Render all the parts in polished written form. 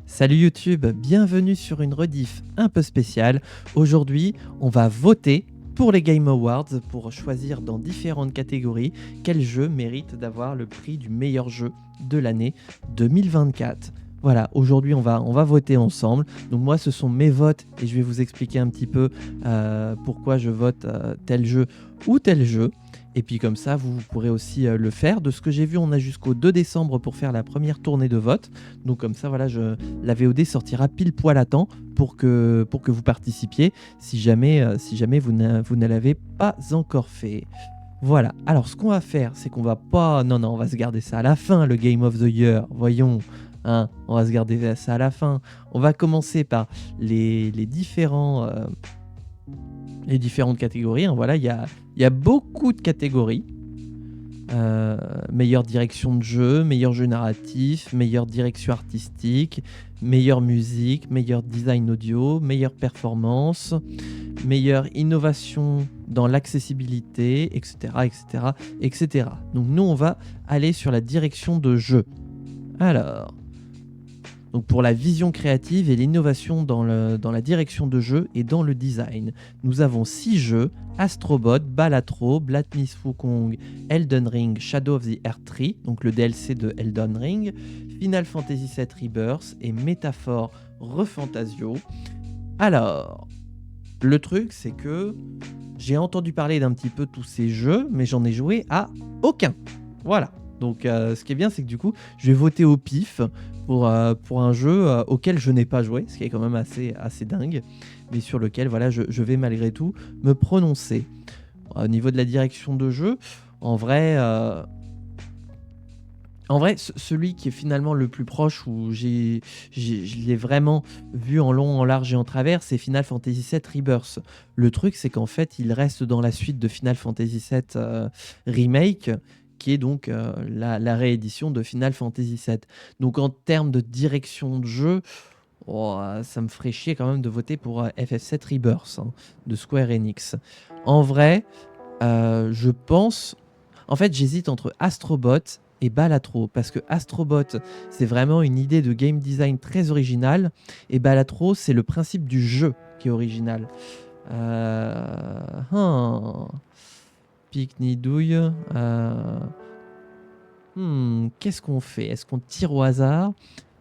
Salut YouTube, bienvenue sur une rediff un peu spéciale. Aujourd'hui, on va voter pour les Game Awards pour choisir dans différentes catégories quel jeu mérite d'avoir le prix du meilleur jeu de l'année 2024. Voilà, aujourd'hui on va voter ensemble. Donc moi ce sont mes votes et je vais vous expliquer un petit peu pourquoi je vote tel jeu ou tel jeu. Et puis comme ça, vous pourrez aussi le faire. De ce que j'ai vu, on a jusqu'au 2 décembre pour faire la première tournée de vote. Donc comme ça, voilà, la VOD sortira pile poil à temps pour que vous participiez si jamais vous ne l'avez pas encore fait. Voilà, alors ce qu'on va faire, c'est qu'on va pas... Non, on va se garder ça à la fin, le Game of the Year, voyons. Hein, on va se garder ça à la fin. On va commencer par les différentes catégories. Hein. Voilà, il y a beaucoup de catégories. Meilleure direction de jeu, meilleur jeu narratif, meilleure direction artistique, meilleure musique, meilleur design audio, meilleure performance, meilleure innovation dans l'accessibilité, etc., etc., etc. Donc nous, on va aller sur la direction de jeu. Alors, donc pour la vision créative et l'innovation dans la direction de jeu et dans le design. Nous avons 6 jeux: Astrobot, Balatro, Black Myth Wukong, Elden Ring, Shadow of the Erdtree, donc le DLC de Elden Ring, Final Fantasy VII Rebirth et Métaphore Refantasio. Alors, le truc c'est que j'ai entendu parler d'un petit peu tous ces jeux, mais j'en ai joué à aucun. Voilà. Donc ce qui est bien, c'est que du coup, je vais voter au pif pour un jeu auquel je n'ai pas joué, ce qui est quand même assez dingue, mais sur lequel voilà, je vais malgré tout me prononcer. Au niveau de la direction de jeu, en vrai, celui qui est finalement le plus proche, où je l'ai vraiment vu en long, en large et en travers, c'est Final Fantasy VII Rebirth. Le truc, c'est qu'en fait, il reste dans la suite de Final Fantasy VII Remake, qui est donc la réédition de Final Fantasy VII. Donc en termes de direction de jeu, ça me ferait chier quand même de voter pour FF7 Rebirth de Square Enix. En vrai, je pense... En fait, j'hésite entre Astrobot et Balatro, parce que Astrobot, c'est vraiment une idée de game design très originale, et Balatro, c'est le principe du jeu qui est original. Pique ni douille. Qu'est-ce qu'on fait? Est-ce qu'on tire au hasard?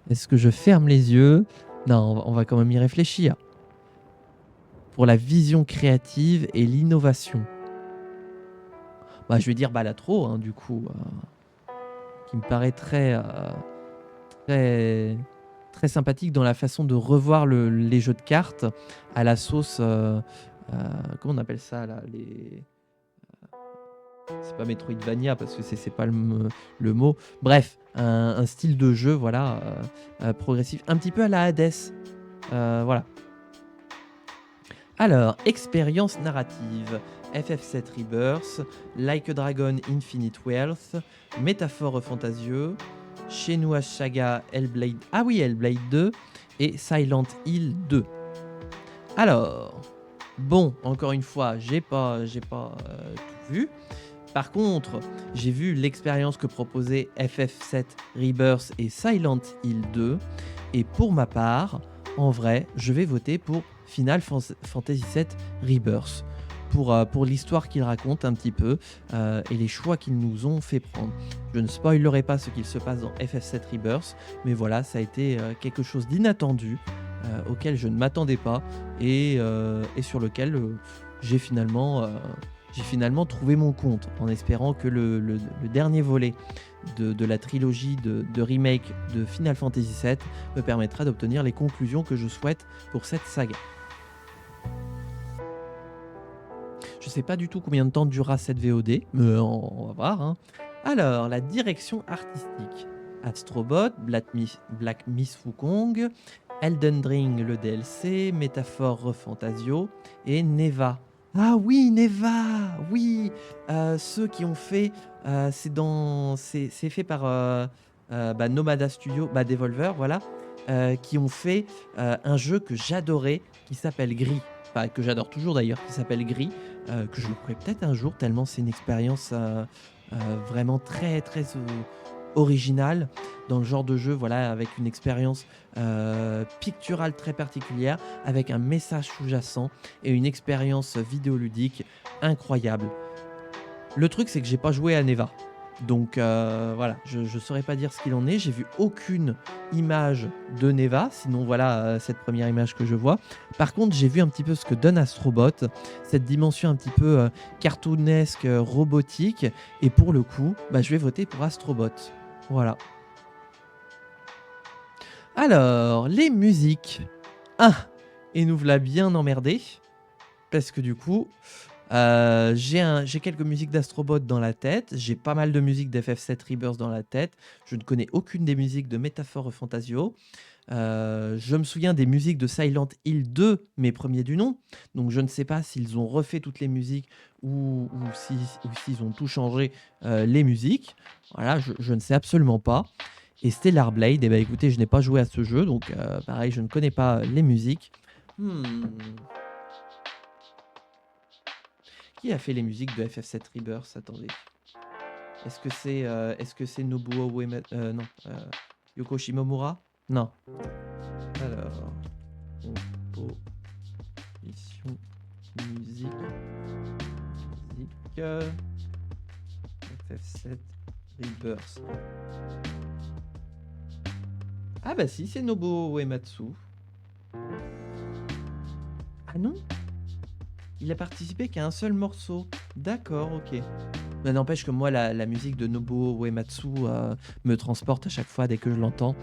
Est-ce que je ferme les yeux? Non, on va quand même y réfléchir. Pour la vision créative et l'innovation. Bah, je vais dire Balatro, hein, du coup, qui me paraît très sympathique dans la façon de revoir les jeux de cartes à la sauce... comment on appelle ça là, c'est pas Metroidvania parce que c'est pas le mot. Bref, un style de jeu, voilà, progressif, un petit peu à la Hades. Voilà. Alors, expérience narrative. FF7 Rebirth, Like a Dragon Infinite Wealth, Métaphore Fantasieux, Shenmue Saga Hellblade... Ah oui, Hellblade 2 et Silent Hill 2. Alors, bon, encore une fois, j'ai pas tout vu. Par contre, j'ai vu l'expérience que proposaient FF7 Rebirth et Silent Hill 2. Et pour ma part, en vrai, je vais voter pour Final Fantasy VII Rebirth. Pour l'histoire qu'il raconte un petit peu et les choix qu'ils nous ont fait prendre. Je ne spoilerai pas ce qu'il se passe dans FF7 Rebirth, mais voilà, ça a été quelque chose d'inattendu auquel je ne m'attendais pas et sur lequel j'ai finalement trouvé mon compte, en espérant que le dernier volet de la trilogie de remake de Final Fantasy VII me permettra d'obtenir les conclusions que je souhaite pour cette saga. Je sais pas du tout combien de temps durera cette VOD, mais on va voir. Hein. Alors, la direction artistique. Astrobot, Black Myth Wukong, Elden Ring le DLC, Métaphore Refantasio et Neva. Ah oui, Neva, oui, ceux qui ont fait, c'est fait par Nomada Studio, Devolver, voilà, qui ont fait un jeu que j'adorais, qui s'appelle Gris, enfin, que j'adore toujours d'ailleurs, qui s'appelle Gris, que je ferai peut-être un jour, tellement c'est une expérience vraiment très original dans le genre de jeu, voilà, avec une expérience picturale très particulière, avec un message sous-jacent et une expérience vidéoludique incroyable. Le truc, c'est que j'ai pas joué à Neva. Donc voilà, je ne saurais pas dire ce qu'il en est. J'ai vu aucune image de Neva, sinon voilà cette première image que je vois. Par contre, j'ai vu un petit peu ce que donne Astrobot, cette dimension un petit peu cartoonesque, robotique. Et pour le coup, bah, je vais voter pour Astrobot. Voilà. Alors, les musiques. Ah, et nous voilà bien emmerdés. Parce que du coup, j'ai quelques musiques d'Astrobot dans la tête, j'ai pas mal de musiques d'FF7 Rebirth dans la tête, je ne connais aucune des musiques de Métaphore Fantasio. Je me souviens des musiques de Silent Hill 2, mes premiers du nom, donc je ne sais pas s'ils ont refait toutes les musiques ou s'ils ont tout changé les musiques. Voilà, je ne sais absolument pas. Et Stellar Blade, eh ben, écoutez, je n'ai pas joué à ce jeu, donc pareil, je ne connais pas les musiques. Qui a fait les musiques de FF7 Rebirth? Attendez. Est-ce que c'est Nobuo Uematsu? Non. Yoko Shimomura? Non. Alors. Composition. Musique. FF7 Rebirth. Ah bah si, c'est Nobuo Uematsu. Ah non? Il a participé qu'à un seul morceau. D'accord, ok. Mais n'empêche que moi, la musique de Nobuo Uematsu me transporte à chaque fois dès que je l'entends.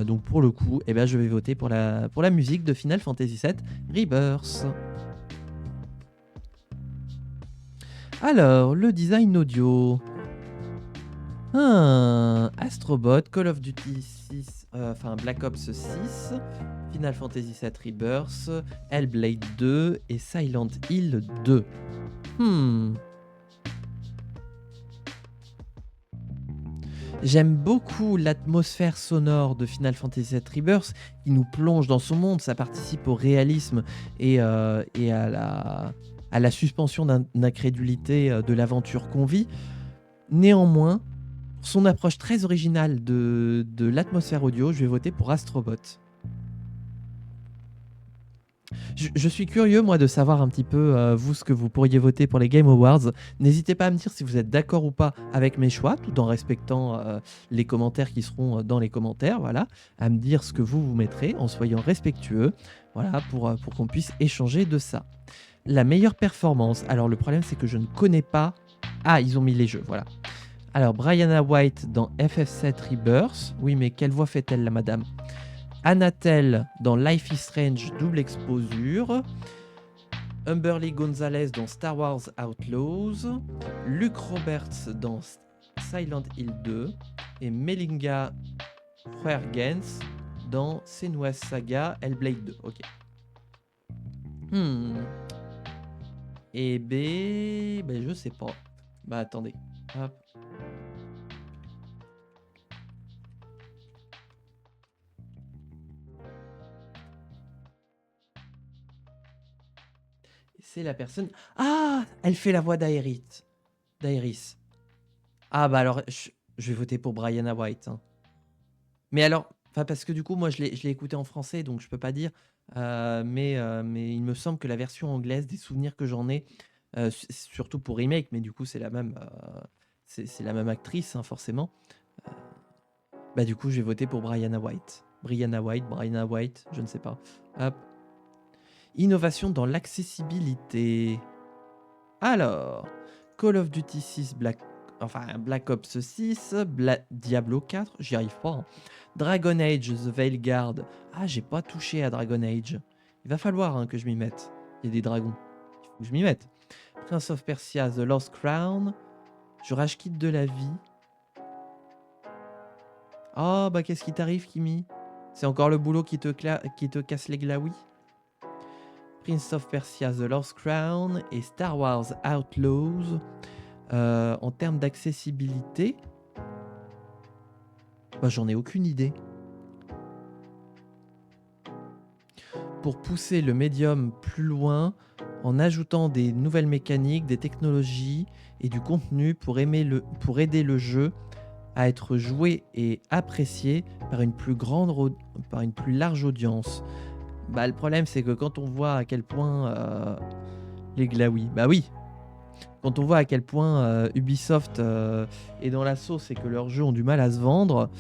Donc pour le coup, eh ben, je vais voter pour la musique de Final Fantasy VII Rebirth. Alors, le design audio. Astrobot, Call of Duty 6, Black Ops 6, Final Fantasy VII Rebirth, Hellblade 2 et Silent Hill 2. J'aime beaucoup l'atmosphère sonore de Final Fantasy VII Rebirth qui nous plonge dans son monde, ça participe au réalisme et à la suspension d'incrédulité de l'aventure qu'on vit. Néanmoins, son approche très originale de l'atmosphère audio, je vais voter pour Astrobot. Je suis curieux, moi, de savoir un petit peu, vous, ce que vous pourriez voter pour les Game Awards. N'hésitez pas à me dire si vous êtes d'accord ou pas avec mes choix, tout en respectant les commentaires qui seront dans les commentaires. Voilà, à me dire ce que vous mettrez, en soyant respectueux, voilà, pour qu'on puisse échanger de ça. La meilleure performance. Alors, le problème, c'est que je ne connais pas... Ah, ils ont mis les jeux, voilà. Alors, Brianna White dans FF7 Rebirth. Oui, mais quelle voix fait-elle, la madame? Anatel dans Life is Strange double exposure. Humberly Gonzalez dans Star Wars Outlaws. Luke Roberts dans Silent Hill 2. Et Melinga Huergens dans Senua's Saga Hellblade 2. Ok. Et B... Ben, je sais pas. Bah, attendez. Hop. C'est la personne... Ah, elle fait la voix d'Aerith. D'Aerith. Ah bah alors, je vais voter pour Brianna White. Hein. Mais alors, parce que du coup, moi, je l'ai écouté en français, donc je peux pas dire. Mais il me semble que la version anglaise, des souvenirs que j'en ai, surtout pour remake, mais du coup, c'est la même, c'est la même actrice, hein, forcément. Bah du coup, je vais voter pour Brianna White. Brianna White, je ne sais pas. Hop. Innovation dans l'accessibilité. Alors, Call of Duty 6, Black Ops 6, Diablo 4, j'y arrive pas. Hein. Dragon Age, The Veilguard. Ah, j'ai pas touché à Dragon Age. Il va falloir que je m'y mette. Il y a des dragons. Il faut que je m'y mette. Prince of Persia, The Lost Crown. Je rage quitte de la vie. Oh, bah qu'est-ce qui t'arrive, Kimi? C'est encore le boulot qui te casse les glaouis? Prince of Persia, The Lost Crown et Star Wars Outlaws. En termes d'accessibilité, bah, j'en ai aucune idée. Pour pousser le médium plus loin, en ajoutant des nouvelles mécaniques, des technologies et du contenu pour aider le jeu à être joué et apprécié par une plus large audience. Bah, le problème, c'est que quand on voit à quel point les Glaoui, bah oui, quand on voit à quel point Ubisoft est dans la sauce et que leurs jeux ont du mal à se vendre,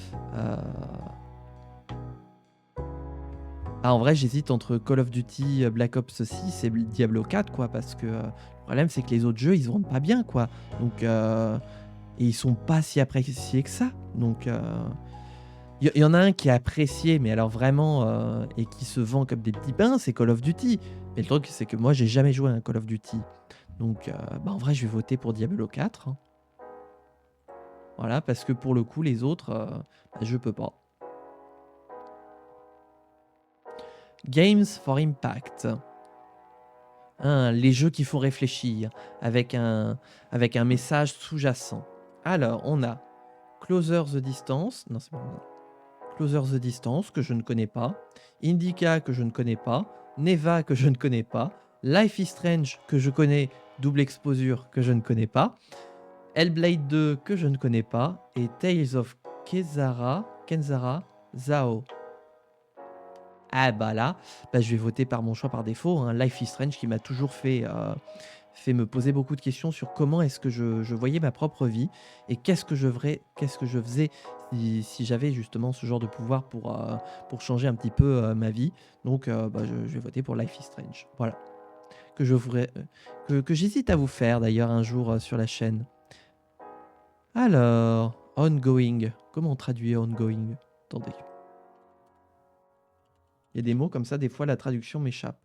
en vrai, j'hésite entre Call of Duty Black Ops 6 et Diablo 4, quoi, parce que le problème, c'est que les autres jeux, ils se vendent pas bien, quoi. Donc, et ils sont pas si appréciés que ça. Donc, il y en a un qui est apprécié, mais alors vraiment, et qui se vend comme des petits pains, c'est Call of Duty. Mais le truc, c'est que moi, j'ai jamais joué à un Call of Duty. Donc, bah, en vrai, je vais voter pour Diablo 4. Hein. Voilà, parce que pour le coup, les autres, bah, je peux pas. Games for Impact. Hein, les jeux qui font réfléchir, avec un message sous-jacent. Alors, on a Closer the Distance. Non, c'est pas bon. Closer the Distance, que je ne connais pas. Indica, que je ne connais pas. Neva, que je ne connais pas. Life is Strange, que je connais. Double Exposure, que je ne connais pas. Hellblade 2, que je ne connais pas. Et Tales of Kenzara Zao. Ah bah là, bah je vais voter par mon choix par défaut. Hein. Life is Strange qui m'a toujours fait me poser beaucoup de questions sur comment est-ce que je voyais ma propre vie et qu'est-ce que je faisais si j'avais justement ce genre de pouvoir pour changer un petit peu ma vie. Donc bah, je vais voter pour Life is Strange. Voilà. Que j'hésite à vous faire d'ailleurs un jour sur la chaîne. Alors, ongoing. Comment on traduit ongoing? Attendez. Il y a des mots comme ça, des fois la traduction m'échappe.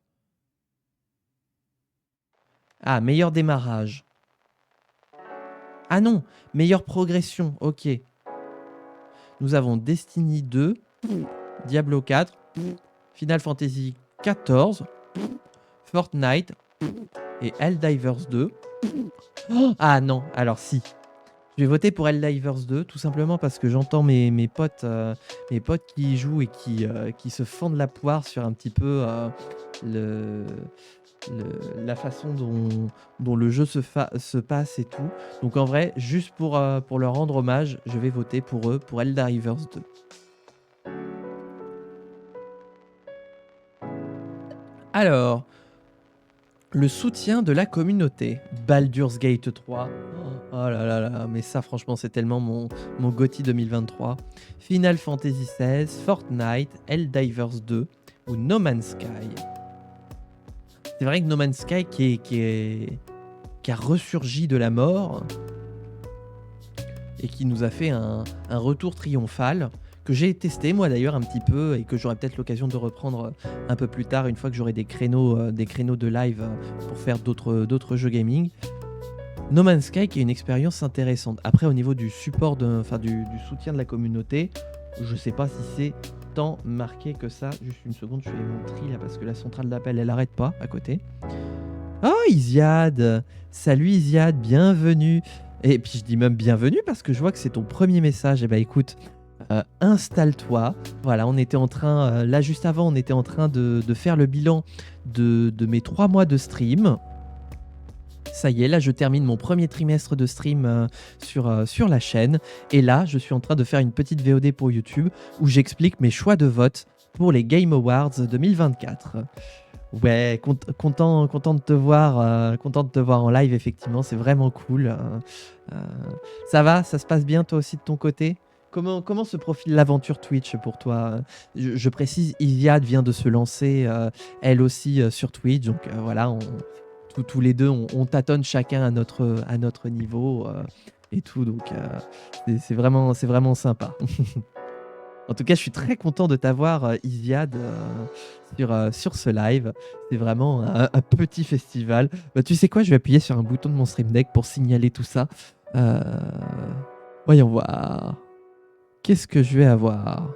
Ah, meilleur démarrage. Ah non, meilleure progression, ok. Nous avons Destiny 2, Diablo 4, Final Fantasy 14, Fortnite et Helldivers 2. Ah non, alors si. Je vais voter pour Helldivers 2, tout simplement parce que j'entends mes potes qui y jouent et qui se fendent la poire sur un petit peu la façon dont le jeu se passe et tout. Donc en vrai, juste pour leur rendre hommage, je vais voter pour eux, pour Helldivers 2. Alors, le soutien de la communauté. Baldur's Gate 3. Oh là là là, mais ça franchement c'est tellement mon GOTY 2023. Final Fantasy XVI, Fortnite, Helldivers 2 ou No Man's Sky. C'est vrai que No Man's Sky qui a ressurgi de la mort et qui nous a fait un retour triomphal que j'ai testé moi d'ailleurs un petit peu et que j'aurai peut-être l'occasion de reprendre un peu plus tard une fois que j'aurai des créneaux de live pour faire d'autres jeux gaming. No Man's Sky qui est une expérience intéressante. Après au niveau du support, du soutien de la communauté, je sais pas si c'est tant marqué que ça. Juste une seconde, je fais mon tri là parce que la centrale d'appel elle arrête pas à côté. Oh Isiad, salut Isiad, bienvenue. Et puis je dis même bienvenue parce que je vois que c'est ton premier message. Et bah écoute, installe-toi. Voilà, on était en train, là juste avant, on était en train de faire le bilan de mes 3 mois de stream. Ça y est, là je termine mon premier trimestre de stream sur la chaîne. Et là, je suis en train de faire une petite VOD pour YouTube où j'explique mes choix de vote pour les Game Awards 2024. Ouais, content de te voir en live, effectivement, c'est vraiment cool. Ça va, ça se passe bien toi aussi de ton côté? Comment se profile l'aventure Twitch pour toi? Je précise, Iliad vient de se lancer, elle aussi, sur Twitch, donc voilà, tous les deux, on tâtonne chacun à notre niveau et tout, donc c'est vraiment sympa. En tout cas, je suis très content de t'avoir, Isiad, sur ce live. C'est vraiment un petit festival. Bah, tu sais quoi, je vais appuyer sur un bouton de mon Stream Deck pour signaler tout ça. Voyons voir. Qu'est-ce que je vais avoir?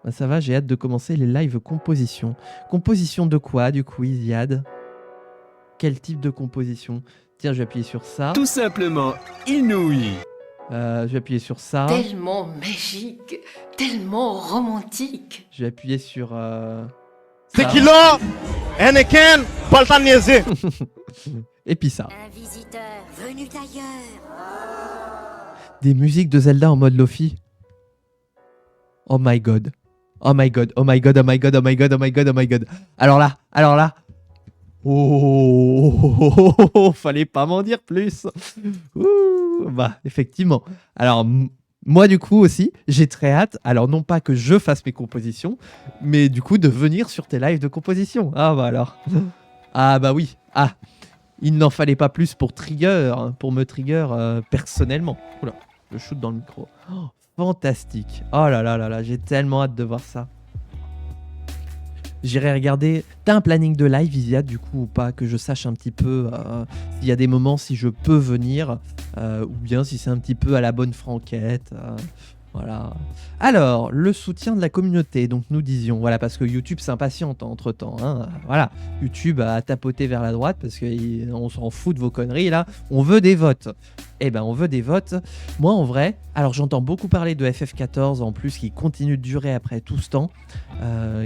Bah, ça va, j'ai hâte de commencer les lives composition. Composition de quoi, du coup, Isiad? Quel type de composition? Tiens, je vais appuyer sur ça. Tout simplement inouï. Je vais appuyer sur ça. Tellement magique, tellement romantique. Je vais appuyer sur... Tequila, Anakin, pas le temps de niaiser. Et puis ça. Un visiteur venu d'ailleurs. Des musiques de Zelda en mode Lofi. Oh my god. Oh my god, oh my god, oh my god, oh my god, oh my god, oh my god. Alors là. Oh, fallait pas m'en dire plus. Ouh, bah, effectivement. Alors, moi, du coup, aussi, j'ai très hâte. Alors, non pas que je fasse mes compositions, mais du coup, de venir sur tes lives de composition. Ah, bah alors. Ah, bah oui. Ah, il n'en fallait pas plus pour me trigger personnellement. Oula, je shoot dans le micro. Oh, fantastique. Oh là là là là, j'ai tellement hâte de voir ça. J'irai regarder. T'as un planning de live, Isia, du coup, ou pas? Que je sache un petit peu s'il y a des moments, si je peux venir, ou bien si c'est un petit peu à la bonne franquette. Voilà. Alors, le soutien de la communauté. Donc, nous disions, voilà, parce que YouTube s'impatiente entre temps. Hein, voilà. YouTube a tapoté vers la droite parce qu'on s'en fout de vos conneries là. On veut des votes. Eh ben, on veut des votes. Moi, en vrai, alors j'entends beaucoup parler de FF14 en plus qui continue de durer après tout ce temps,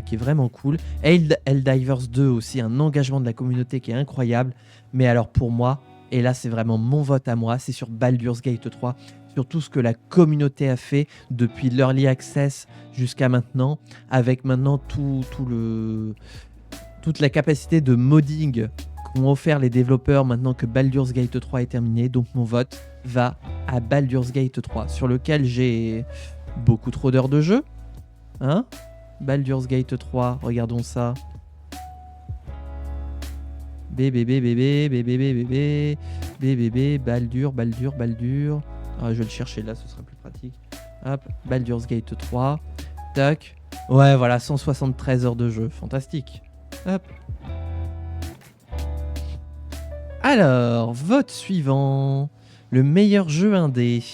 qui est vraiment cool. Helldivers 2 aussi, un engagement de la communauté qui est incroyable. Mais alors, pour moi, et là, c'est vraiment mon vote à moi, c'est sur Baldur's Gate 3. Sur tout ce que la communauté a fait depuis l'Early Access jusqu'à maintenant, avec maintenant toute la capacité de modding qu'ont offert les développeurs maintenant que Baldur's Gate 3 est terminé. Donc mon vote va à Baldur's Gate 3, sur lequel j'ai beaucoup trop d'heures de jeu. Hein? Baldur's Gate 3, regardons ça. BBB, Baldur. Ah, je vais le chercher là, ce sera plus pratique. Hop, Baldur's Gate 3. Tac. Ouais, voilà, 173 heures de jeu. Fantastique. Hop. Alors, vote suivant. Le meilleur jeu indé.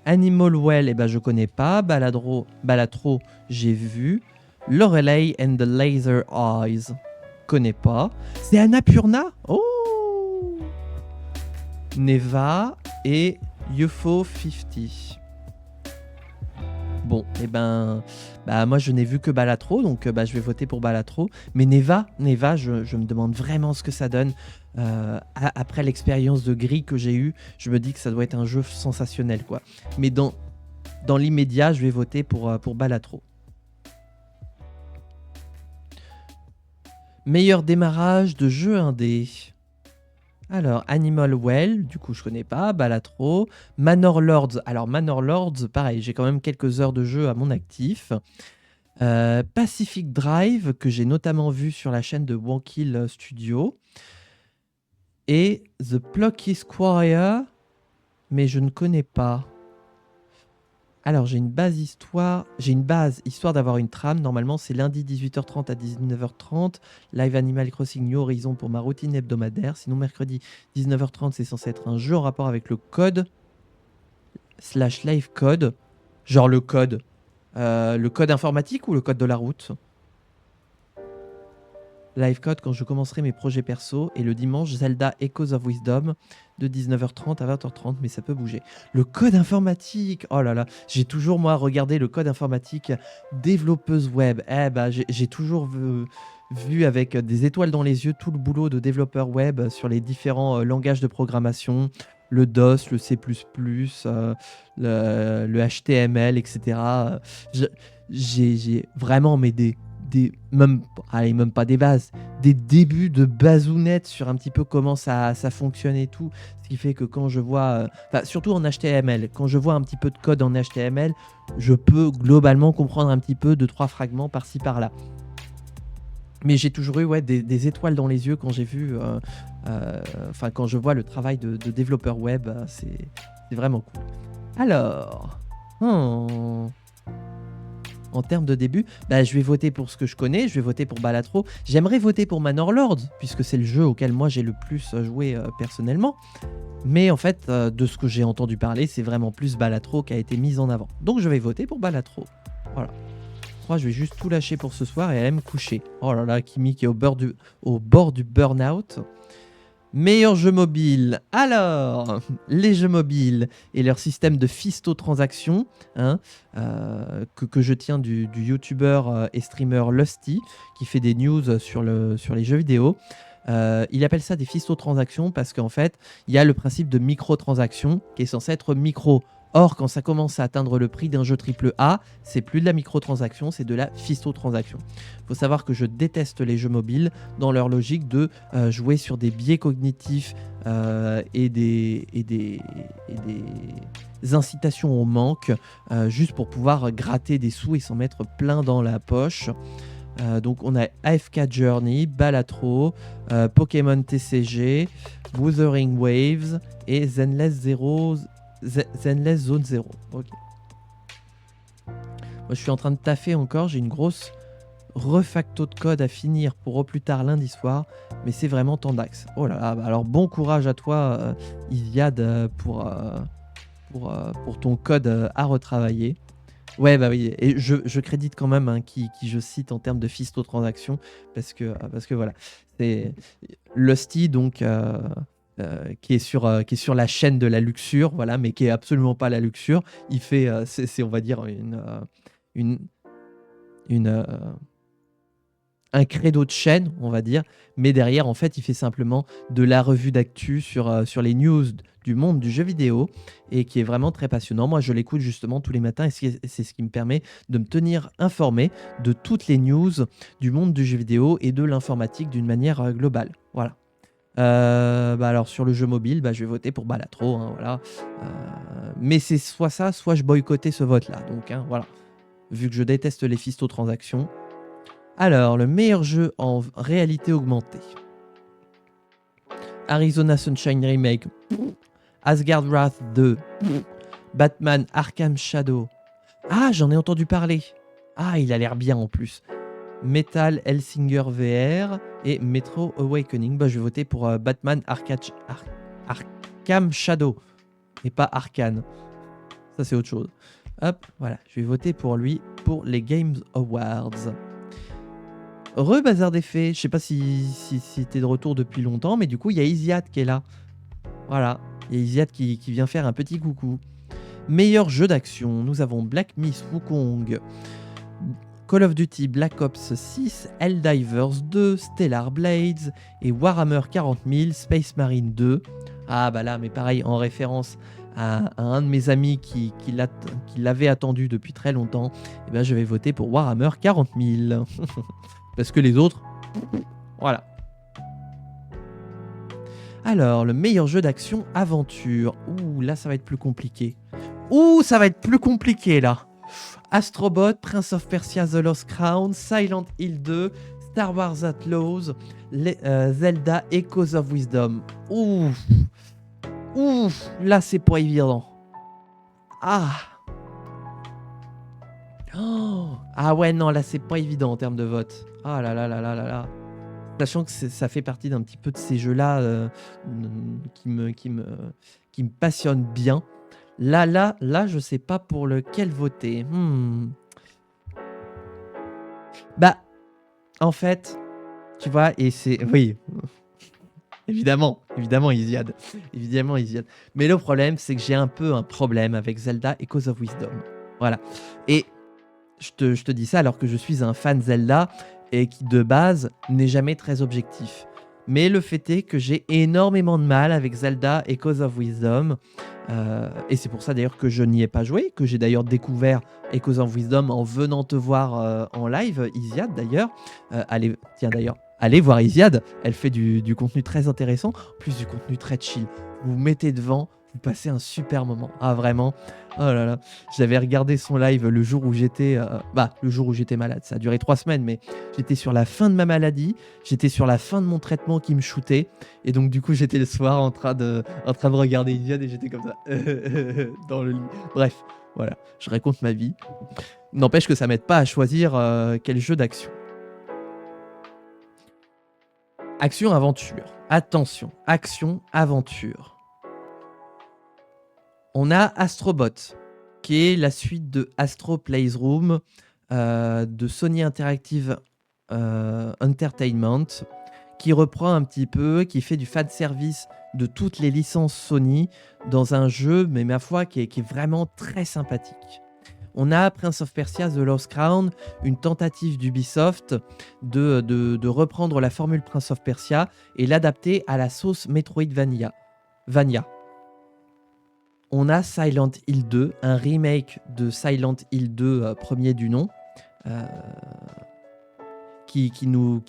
Animal Well, eh ben, je connais pas. Balatro, j'ai vu. Lorelei and the Laser Eyes. Connais pas. C'est Annapurna? Oh! Neva et UFO 50. Bon, et ben, moi je n'ai vu que Balatro, donc je vais voter pour Balatro. Mais Neva, je me demande vraiment ce que ça donne. Après l'expérience de Gris que j'ai eue, je me dis que ça doit être un jeu sensationnel, quoi. Mais dans l'immédiat, je vais voter pour Balatro. Meilleur démarrage de jeu indé. Alors, Animal Well, du coup je connais pas, Balatro, Manor Lords, alors Manor Lords, pareil, j'ai quand même quelques heures de jeu à mon actif. Pacific Drive, que j'ai notamment vu sur la chaîne de Wankill Studio. Et The Plucky Squire, mais je ne connais pas. Alors, j'ai une base histoire d'avoir une trame. Normalement, c'est lundi 18h30 à 19h30. Live Animal Crossing New Horizon pour ma routine hebdomadaire. Sinon, mercredi 19h30, c'est censé être un jeu en rapport avec le code / live code. Genre le code informatique ou le code de la route? Live code quand je commencerai mes projets perso. Et le dimanche, Zelda Echoes of Wisdom de 19h30 à 20h30. Mais ça peut bouger. Le code informatique. Oh là là. J'ai toujours, moi, regardé le code informatique développeuse web. J'ai toujours vu avec des étoiles dans les yeux tout le boulot de développeur web sur les différents langages de programmation. Le DOS, le C++, le HTML, etc. J'ai vraiment même pas des bases, des débuts de bazounettes sur un petit peu comment ça fonctionne et tout. Ce qui fait que quand je vois, surtout en HTML, quand je vois un petit peu de code en HTML, je peux globalement comprendre un petit peu 2-3 fragments par-ci par-là. Mais j'ai toujours eu des étoiles dans les yeux quand j'ai vu, quand je vois le travail de développeur web, c'est vraiment cool. Alors, en termes de début, je vais voter pour ce que je connais, je vais voter pour Balatro. J'aimerais voter pour Manor Lords, puisque c'est le jeu auquel moi j'ai le plus joué personnellement. Mais en fait, de ce que j'ai entendu parler, c'est vraiment plus Balatro qui a été mise en avant. Donc je vais voter pour Balatro. Voilà. Je crois que je vais juste tout lâcher pour ce soir et aller me coucher. Oh là là, Kimi qui est au bord du burn-out. Meilleur jeu mobile. Alors, les jeux mobiles et leur système de fisto-transactions, que je tiens du youtubeur et streamer Lusty, qui fait des news sur les jeux vidéo. Il appelle ça des fisto-transactions parce qu'en fait, il y a le principe de microtransaction qui est censé être micro. Or, quand ça commence à atteindre le prix d'un jeu AAA, c'est plus de la microtransaction, c'est de la fisto-transaction. Il faut savoir que je déteste les jeux mobiles dans leur logique de jouer sur des biais cognitifs et des incitations au manque, juste pour pouvoir gratter des sous et s'en mettre plein dans la poche. Donc on a AFK Journey, Balatro, Pokémon TCG, Wuthering Waves et Zenless Zone 0. Ok. Moi je suis en train de taffer encore, j'ai une grosse refacto de code à finir pour au plus tard lundi soir, mais c'est vraiment tant d'axes. Oh là là, alors bon courage à toi Iliad pour ton code à retravailler. Ouais, bah oui, et je crédite quand même qui je cite en termes de fisto-transaction, parce que voilà, c'est Lusty, donc, qui est sur la chaîne de la luxure, voilà, mais qui est absolument pas la luxure. Il fait, c'est on va dire, un credo de chaîne, on va dire, mais derrière, en fait, il fait simplement de la revue d'actu sur les news du monde du jeu vidéo et qui est vraiment très passionnant. Moi, je l'écoute justement tous les matins et c'est ce qui me permet de me tenir informé de toutes les news du monde du jeu vidéo et de l'informatique d'une manière globale. Voilà. Alors sur le jeu mobile, je vais voter pour Balatro, hein, voilà. Mais c'est soit ça, soit je boycottais ce vote-là. Donc hein, voilà, vu que je déteste les fisto-transactions. Alors, le meilleur jeu en réalité augmentée. Arizona Sunshine Remake, Asgard Wrath 2, Batman Arkham Shadow. Ah, j'en ai entendu parler. Ah, il a l'air bien en plus. Metal Hellsinger VR et Metro Awakening. Je vais voter pour Batman Arkham Shadow et pas Arkane. Ça, c'est autre chose. Hop, voilà, je vais voter pour lui pour les Games Awards. Bazar des Fées, je sais pas si t'es de retour depuis longtemps, mais du coup il y a Isiad qui est là. Voilà, il y a Isiad qui vient faire un petit coucou. Meilleur jeu d'action, nous avons Black Myth Wukong, Call of Duty Black Ops 6, Helldivers 2, Stellar Blades et Warhammer 40 000 Space Marine 2. Ah bah là, mais pareil, en référence à un de mes amis qui l'avait attendu depuis très longtemps, je vais voter pour Warhammer 40 000. Parce que les autres, voilà. Alors, le meilleur jeu d'action aventure. Ouh, là, ça va être plus compliqué. Là. Astrobot, Prince of Persia The Lost Crown, Silent Hill 2, Star Wars Outlaws, Zelda Echoes of Wisdom. Ouf, là, c'est pas évident. Ah ouais, non, là, c'est pas évident en termes de vote. Ah là là là là là là. Sachant que ça fait partie d'un petit peu de ces jeux-là qui me passionnent bien. Là, je sais pas pour lequel voter. En fait, tu vois, et c'est... Oui, évidemment, Isiad. Évidemment, Isiad. Mais le problème, c'est que j'ai un peu un problème avec Zelda Echoes of Wisdom. Voilà. Et je te dis ça alors que je suis un fan Zelda et qui, de base, n'est jamais très objectif. Mais le fait est que j'ai énormément de mal avec Zelda Echoes of Wisdom. Et c'est pour ça d'ailleurs que je n'y ai pas joué, que j'ai d'ailleurs découvert Echoes of Wisdom en venant te voir en live, Isiad d'ailleurs. Allez voir Isiad, elle fait du contenu très intéressant, en plus du contenu très chill. Vous vous mettez devant, vous passez un super moment. Ah vraiment, oh là là. J'avais regardé son live le jour où j'étais malade. Ça a duré 3 semaines, mais j'étais sur la fin de ma maladie, j'étais sur la fin de mon traitement qui me shootait, et donc du coup j'étais le soir en train de regarder Isiad et j'étais comme ça dans le lit. Bref, voilà, je raconte ma vie. N'empêche que ça m'aide pas à choisir quel jeu d'action. Action-aventure. Attention, action-aventure. On a Astrobot, qui est la suite de Astro Playroom de Sony Interactive Entertainment, qui reprend un petit peu, qui fait du fanservice de toutes les licences Sony dans un jeu, mais ma foi, qui est vraiment très sympathique. On a Prince of Persia The Lost Crown, une tentative d'Ubisoft de reprendre la formule Prince of Persia et l'adapter à la sauce Metroidvania. On a Silent Hill 2, un remake de Silent Hill 2 premier du nom, qui nous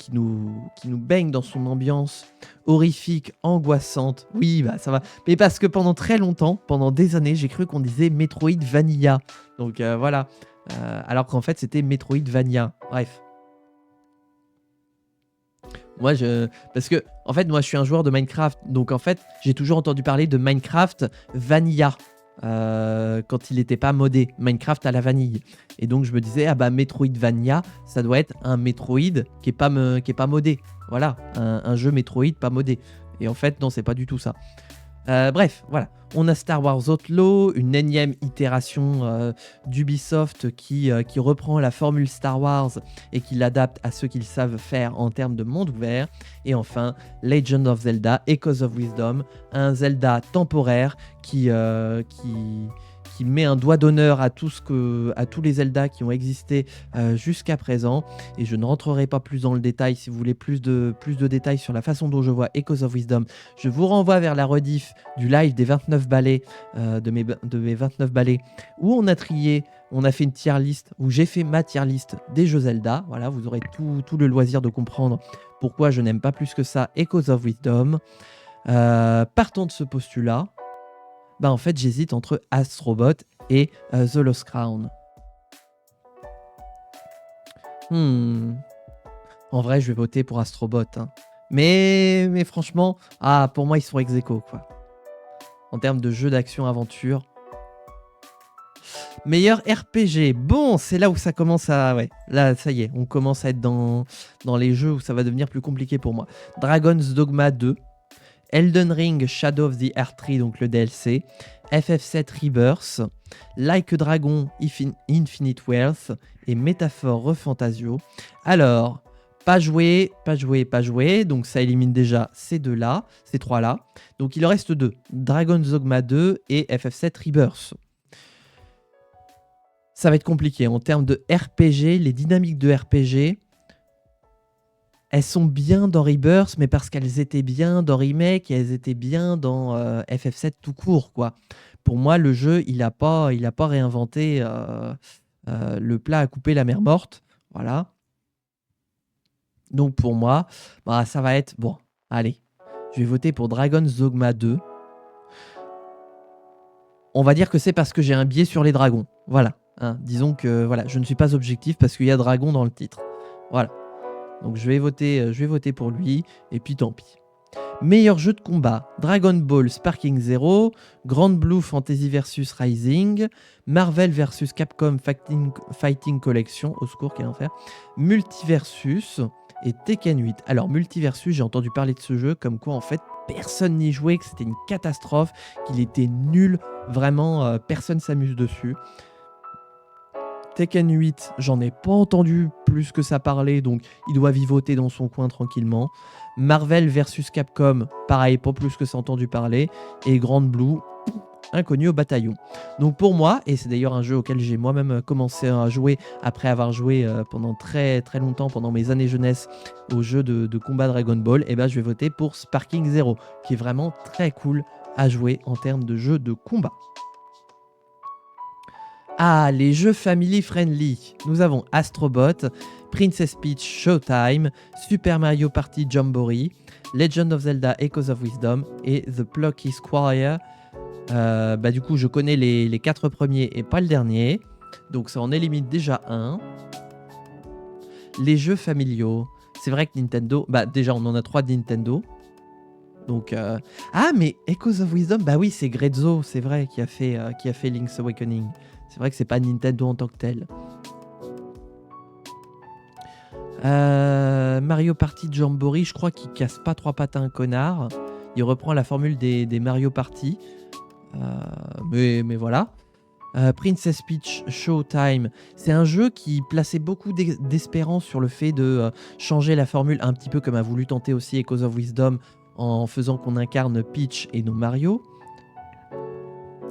baigne dans son ambiance horrifique, angoissante. Oui, bah ça va. Mais parce que pendant très longtemps, pendant des années, j'ai cru qu'on disait Metroidvania. Donc voilà. Alors qu'en fait, c'était Metroidvania. Bref. Parce que, en fait, moi, je suis un joueur de Minecraft. Donc, en fait, j'ai toujours entendu parler de Minecraft Vanilla. Quand il n'était pas modé, Minecraft à la vanille. Et donc je me disais, ah bah Metroidvania, ça doit être un Metroid qui est pas modé. Voilà, un jeu Metroid pas modé. Et en fait, non, c'est pas du tout ça. Bref, voilà. On a Star Wars Outlaw, une énième itération d'Ubisoft qui reprend la formule Star Wars et qui l'adapte à ce qu'ils savent faire en termes de monde ouvert. Et enfin, Legend of Zelda, Echoes of Wisdom, un Zelda temporaire qui met un doigt d'honneur à tous les Zelda qui ont existé jusqu'à présent. Et je ne rentrerai pas plus dans le détail. Si vous voulez plus de détails sur la façon dont je vois Echoes of Wisdom, je vous renvoie vers la rediff du live des 29 balais, de mes 29 balais, où on a fait une tier list, où j'ai fait ma tier list des jeux Zelda. Voilà, vous aurez tout le loisir de comprendre pourquoi je n'aime pas plus que ça Echoes of Wisdom. Partons de ce postulat, bah en fait j'hésite entre Astrobot et The Lost Crown. En vrai je vais voter pour Astrobot, hein. Mais franchement, pour moi ils sont ex aequo, quoi. En termes de jeu d'action-aventure. Meilleur RPG. Bon, c'est là où ça commence à... Ouais, là, ça y est, on commence à être dans les jeux où ça va devenir plus compliqué pour moi. Dragon's Dogma 2. Elden Ring Shadow of the Erdtree, donc le DLC. FF7 Rebirth. Like a Dragon Infinite Wealth. Et Métaphore Refantasio. Alors... Pas joué. Donc ça élimine déjà ces trois-là. Donc il en reste deux. Dragon's Dogma 2 et FF7 Rebirth. Ça va être compliqué. En termes de RPG, les dynamiques de RPG, elles sont bien dans Rebirth, mais parce qu'elles étaient bien dans Remake et elles étaient bien dans FF7 tout court, quoi. Pour moi, le jeu, il a pas réinventé le plat à couper la mer morte. Voilà. Donc pour moi, ça va être... Bon, allez. Je vais voter pour Dragon's Dogma 2. On va dire que c'est parce que j'ai un biais sur les dragons. Voilà. Hein, disons que voilà, je ne suis pas objectif parce qu'il y a dragon dans le titre. Voilà. Donc je vais voter pour lui. Et puis tant pis. Meilleur jeu de combat. Dragon Ball Sparking Zero. Grand Blue Fantasy vs Rising. Marvel vs Capcom Fighting Collection. Au secours, quel enfer. Multiversus. Et Tekken 8. Alors Multiversus, j'ai entendu parler de ce jeu comme quoi en fait personne n'y jouait, que c'était une catastrophe, qu'il était nul, vraiment personne s'amuse dessus. Tekken 8, j'en ai pas entendu plus que ça parler, donc il doit vivoter dans son coin tranquillement. Marvel vs Capcom, pareil, pas plus que ça entendu parler. Et Grand Blue, inconnu au bataillon. Donc pour moi, et c'est d'ailleurs un jeu auquel j'ai moi-même commencé à jouer après avoir joué pendant très très longtemps, pendant mes années jeunesse, au jeu de combat Dragon Ball, et ben je vais voter pour Sparking Zero, qui est vraiment très cool à jouer en termes de jeu de combat. Ah, les jeux family friendly. Nous avons Astrobot, Princess Peach Showtime, Super Mario Party Jamboree, Legend of Zelda Echoes of Wisdom et The Plucky Squire. Du coup, je connais les 4 premiers et pas le dernier. Donc ça en élimine déjà un. Les jeux familiaux. C'est vrai que Nintendo... déjà, on en a 3 de Nintendo. Donc... mais Echoes of Wisdom, oui, c'est Grezzo, c'est vrai, qui a fait Link's Awakening. C'est vrai que c'est pas Nintendo en tant que tel. Mario Party Jamboree, je crois qu'il casse pas 3 pattes à un connard. Il reprend la formule des Mario Party. Mais voilà. Princess Peach Showtime, c'est un jeu qui plaçait beaucoup d'espérance sur le fait de changer la formule, un petit peu comme a voulu tenter aussi Echoes of Wisdom, en faisant qu'on incarne Peach et non Mario.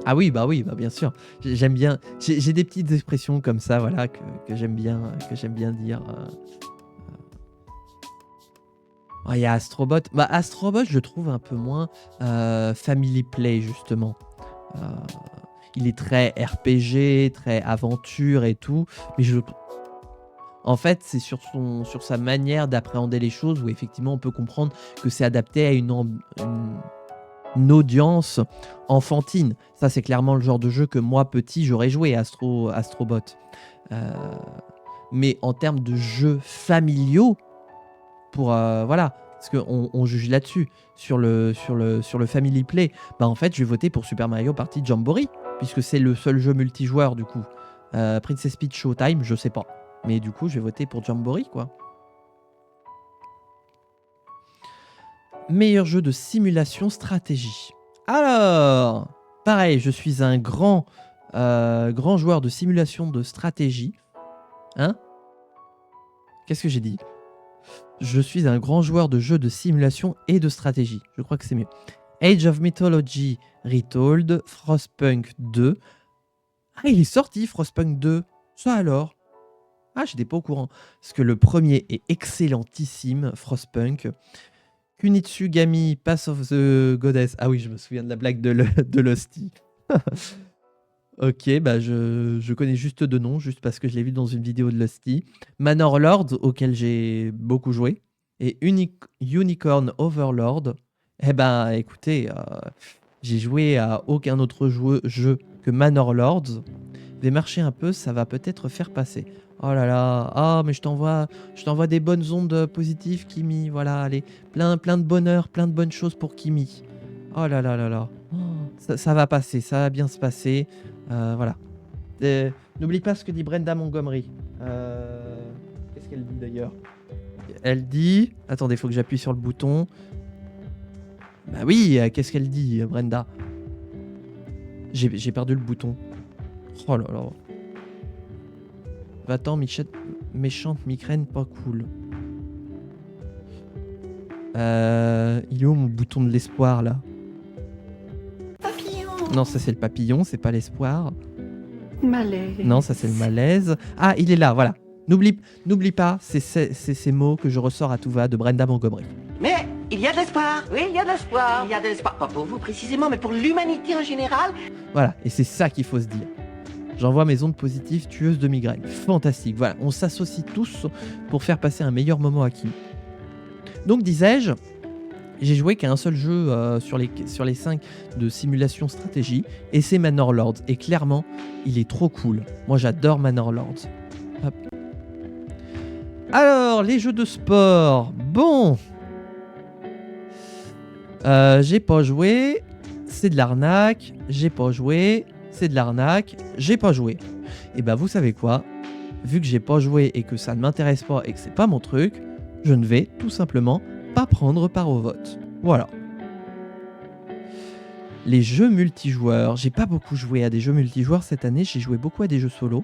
Ah oui, bah bien sûr. J'aime bien. J'ai des petites expressions comme ça, voilà, que j'aime bien dire. Oh, il y a Astrobot. Bah, Astrobot, je le trouve un peu moins family play, justement. Euh, il est très RPG, très aventure et tout. Mais en fait, c'est sur sa manière d'appréhender les choses où effectivement on peut comprendre que c'est adapté à une audience enfantine. Ça, c'est clairement le genre de jeu que moi, petit, j'aurais joué, Astrobot. Euh, mais en termes de jeux familiaux, voilà, parce qu'on juge là-dessus, sur le Family Play, bah en fait, je vais voter pour Super Mario Party Jamboree, puisque c'est le seul jeu multijoueur, du coup. Princess Peach Showtime, je sais pas. Mais du coup, je vais voter pour Jamboree, quoi. Meilleur jeu de simulation stratégie. Alors, pareil, je suis un grand joueur de simulation de stratégie. Hein? Qu'est-ce que j'ai dit? Je suis un grand joueur de jeux de simulation et de stratégie. Je crois que c'est mieux. Age of Mythology Retold, Frostpunk 2. Ah, il est sorti, Frostpunk 2. Ça alors? Ah, j'étais pas au courant. Parce que le premier est excellentissime, Frostpunk. Kunitsugami, Pass of the Goddess. Ah oui, je me souviens de la blague de Lusty. Ok, bah je connais juste deux noms, juste parce que je l'ai vu dans une vidéo de Lusty. Manor Lord, auquel j'ai beaucoup joué. Et Unicorn Overlord. Eh ben, écoutez, j'ai joué à aucun autre jeu que Manor Lords. Vais marcher un peu, ça va peut-être faire passer. Oh là là, ah mais je t'envoie des bonnes ondes positives, Kimi. Voilà, allez, plein de bonheur, plein de bonnes choses pour Kimi. Oh là là là là, oh, ça va passer, ça va bien se passer. Voilà. N'oublie pas ce que dit Brenda Montgomery. Qu'est-ce qu'elle dit d'ailleurs? Elle dit... Attendez, il faut que j'appuie sur le bouton. Bah oui, qu'est-ce qu'elle dit, Brenda? J'ai perdu le bouton. Oh là là. Va-t'en, méchante migraine pas cool. Il est où mon bouton de l'espoir, là? Papillon. Non, ça c'est le papillon, c'est pas l'espoir. Malaise. Non, ça c'est le malaise. Ah, il est là, voilà. N'oublie pas, c'est ces mots que je ressors à tout va de Brenda Montgomery. Mais il y a de l'espoir, oui, il y a de l'espoir. Il y a de l'espoir, pas pour vous précisément, mais pour l'humanité en général. Voilà, et c'est ça qu'il faut se dire. J'envoie mes ondes positives tueuses de migraine. Fantastique, voilà, on s'associe tous pour faire passer un meilleur moment à Kimi. Donc disais-je, j'ai joué qu'à un seul jeu sur les 5 de simulation stratégie, et c'est Manor Lords. Et clairement, il est trop cool. Moi j'adore Manor Lords. Hop. Alors, les jeux de sport. Bon. J'ai pas joué. C'est de l'arnaque. J'ai pas joué. C'est de l'arnaque. J'ai pas joué. Et bah vous savez quoi? Vu que j'ai pas joué et que ça ne m'intéresse pas et que c'est pas mon truc, je ne vais tout simplement pas prendre part au vote. Voilà. Les jeux multijoueurs. J'ai pas beaucoup joué à des jeux multijoueurs cette année. J'ai joué beaucoup à des jeux solo.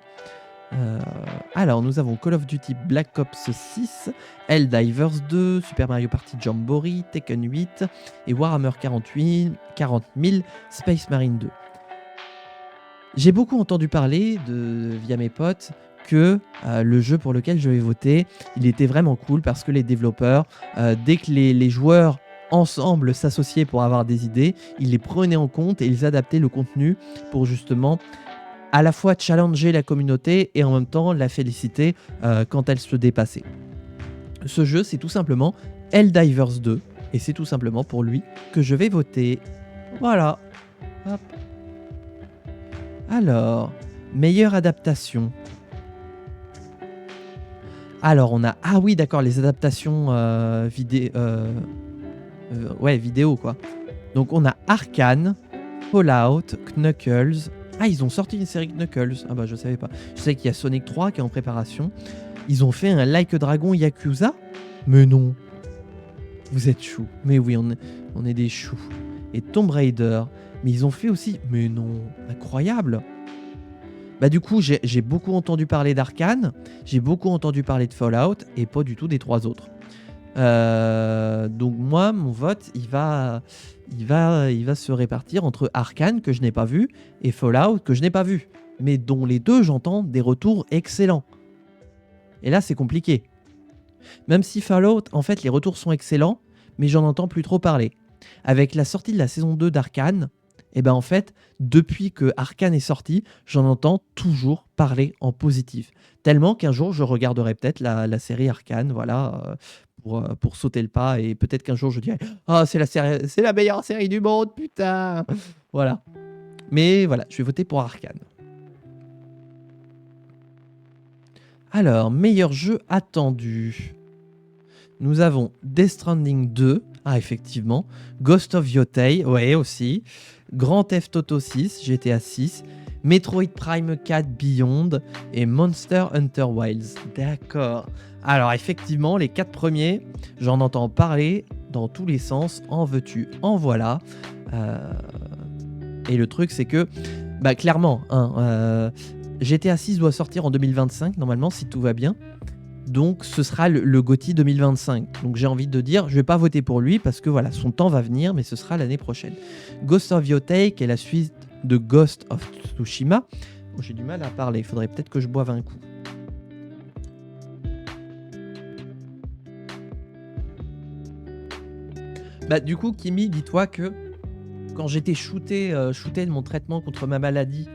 Alors, nous avons Call of Duty Black Ops 6, Helldivers 2, Super Mario Party Jamboree, Tekken 8 et Warhammer 40 000 Space Marine 2. J'ai beaucoup entendu parler via mes potes que le jeu pour lequel je vais voter, il était vraiment cool parce que les développeurs, dès que les joueurs ensemble s'associaient pour avoir des idées, ils les prenaient en compte et ils adaptaient le contenu pour justement à la fois challenger la communauté et en même temps la féliciter quand elle se dépassait. Ce jeu, c'est tout simplement Helldivers 2 et c'est tout simplement pour lui que je vais voter. Voilà. Hop. Alors, meilleure adaptation. Alors, on a... Ah oui, d'accord, les adaptations vidéo, quoi. Donc, on a Arcane, Fallout, Knuckles... Ah, ils ont sorti une série Knuckles. Ah bah, je savais pas. Je sais qu'il y a Sonic 3 qui est en préparation. Ils ont fait un Like a Dragon Yakuza? Mais non. Vous êtes choux. Mais oui, on est des choux. Et Tomb Raider. Mais ils ont fait aussi... Mais non. Incroyable. Bah du coup, j'ai beaucoup entendu parler d'Arcane. J'ai beaucoup entendu parler de Fallout. Et pas du tout des trois autres. Donc moi, mon vote, il va se répartir entre Arcane, que je n'ai pas vu, et Fallout, que je n'ai pas vu. Mais dont les deux, j'entends des retours excellents. Et là, c'est compliqué. Même si Fallout, en fait, les retours sont excellents, mais j'en entends plus trop parler. Avec la sortie de la saison 2 d'Arcane, et ben en fait, depuis que Arcane est sorti, j'en entends toujours parler en positif. Tellement qu'un jour, je regarderai peut-être la série Arcane, voilà, pour sauter le pas. Et peut-être qu'un jour, je dirai « Ah, c'est la meilleure série du monde, putain !» Voilà. Mais voilà, je vais voter pour Arcane. Alors, meilleur jeu attendu. Nous avons Death Stranding 2, ah effectivement, Ghost of Yotei, ouais aussi, Grand Theft Auto 6, GTA 6, Metroid Prime 4 Beyond et Monster Hunter Wilds. D'accord. Alors effectivement, les 4 premiers, j'en entends parler dans tous les sens, en veux-tu, en voilà. Et le truc c'est que, bah clairement, GTA 6 doit sortir en 2025, normalement, si tout va bien. Donc ce sera le GOTY 2025. Donc j'ai envie de dire, je vais pas voter pour lui parce que voilà, son temps va venir, mais ce sera l'année prochaine. Ghost of Yotei, qui est la suite de Ghost of Tsushima. Oh, j'ai du mal à parler, il faudrait peut-être que je boive un coup. Bah du coup, Kimi, dis-toi que quand j'étais shooté de mon traitement contre ma maladie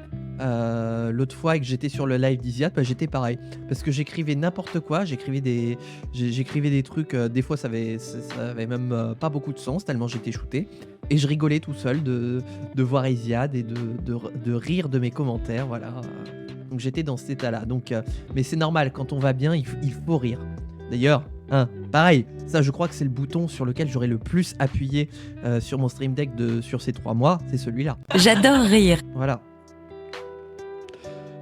l'autre fois et que j'étais sur le live d'Isiat, bah, j'étais pareil. Parce que j'écrivais n'importe quoi, j'écrivais des trucs, des fois ça avait même pas beaucoup de sens tellement j'étais shooté. Et je rigolais tout seul de voir Isiad et de rire de mes commentaires, voilà. Donc j'étais dans cet état-là. Donc, mais c'est normal, quand on va bien, il faut rire. D'ailleurs, pareil, ça je crois que c'est le bouton sur lequel j'aurais le plus appuyé sur mon Stream Deck sur ces 3 mois, c'est celui-là. J'adore rire. Voilà.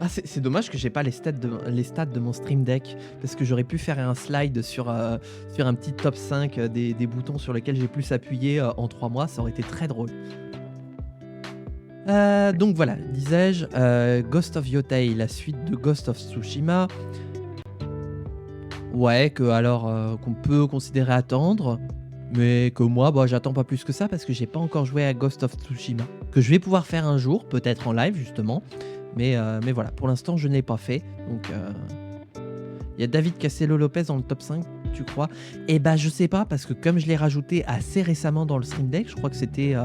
Ah, c'est dommage que j'ai pas les stats de mon Stream Deck, parce que j'aurais pu faire un slide sur un petit top 5 des boutons sur lesquels j'ai plus appuyé en 3 mois, ça aurait été très drôle. Donc voilà, disais-je, Ghost of Yotei, la suite de Ghost of Tsushima. Ouais, qu'on peut considérer attendre, mais que moi, bah, j'attends pas plus que ça parce que j'ai pas encore joué à Ghost of Tsushima. Que je vais pouvoir faire un jour, peut-être en live justement. Mais voilà, pour l'instant, je ne l'ai pas fait. Donc, il y a David Castello-Lopez dans le top 5, tu crois? Eh ben, je sais pas, parce que comme je l'ai rajouté assez récemment dans le Stream Deck, je crois que c'était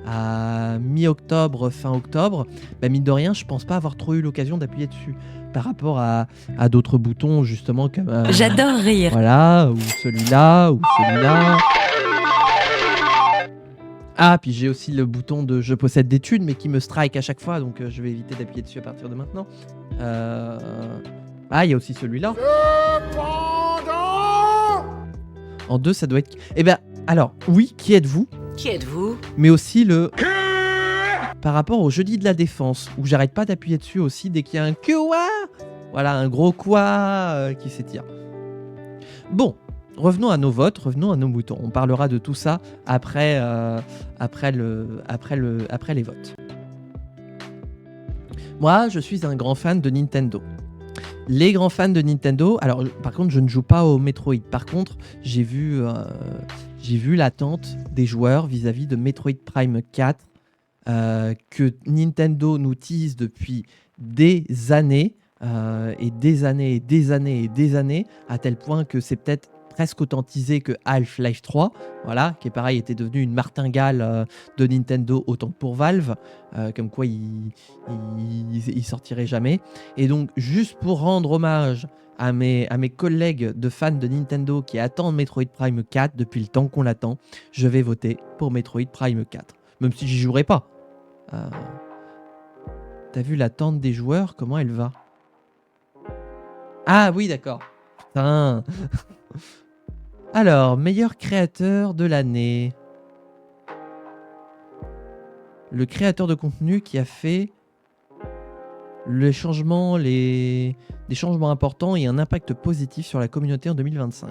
à mi-octobre, fin octobre, bah, mine de rien, je pense pas avoir trop eu l'occasion d'appuyer dessus. Par rapport à d'autres boutons, justement, comme... J'adore rire. Voilà, ou celui-là, ou celui-là. Ah, puis j'ai aussi le bouton de je possède des thunes, mais qui me strike à chaque fois, donc je vais éviter d'appuyer dessus à partir de maintenant. Ah, il y a aussi celui-là. En 2, ça doit être... Eh ben, alors, oui, qui êtes-vous? Qui êtes-vous? Mais aussi le... Par rapport au jeudi de la défense, où j'arrête pas d'appuyer dessus aussi dès qu'il y a un quoi. Voilà, un gros quoi qui s'étire. Bon. Revenons à nos votes, revenons à nos boutons. On parlera de tout ça après les votes. Moi, je suis un grand fan de Nintendo. Les grands fans de Nintendo, alors par contre, je ne joue pas au Metroid. Par contre, j'ai vu l'attente des joueurs vis-à-vis de Metroid Prime 4 que Nintendo nous tease depuis des années et des années et des années et des années, à tel point que c'est peut-être presque autant teasé que Half-Life 3, voilà, qui est pareil, était devenu une martingale de Nintendo autant que pour Valve, comme quoi il sortirait jamais. Et donc, juste pour rendre hommage à mes collègues de fans de Nintendo qui attendent Metroid Prime 4 depuis le temps qu'on l'attend, je vais voter pour Metroid Prime 4, même si j'y jouerai pas. T'as vu l'attente des joueurs, comment elle va? Ah oui, d'accord. Putain. Alors, meilleur créateur de l'année. Le créateur de contenu qui a fait des changements importants et un impact positif sur la communauté en 2025.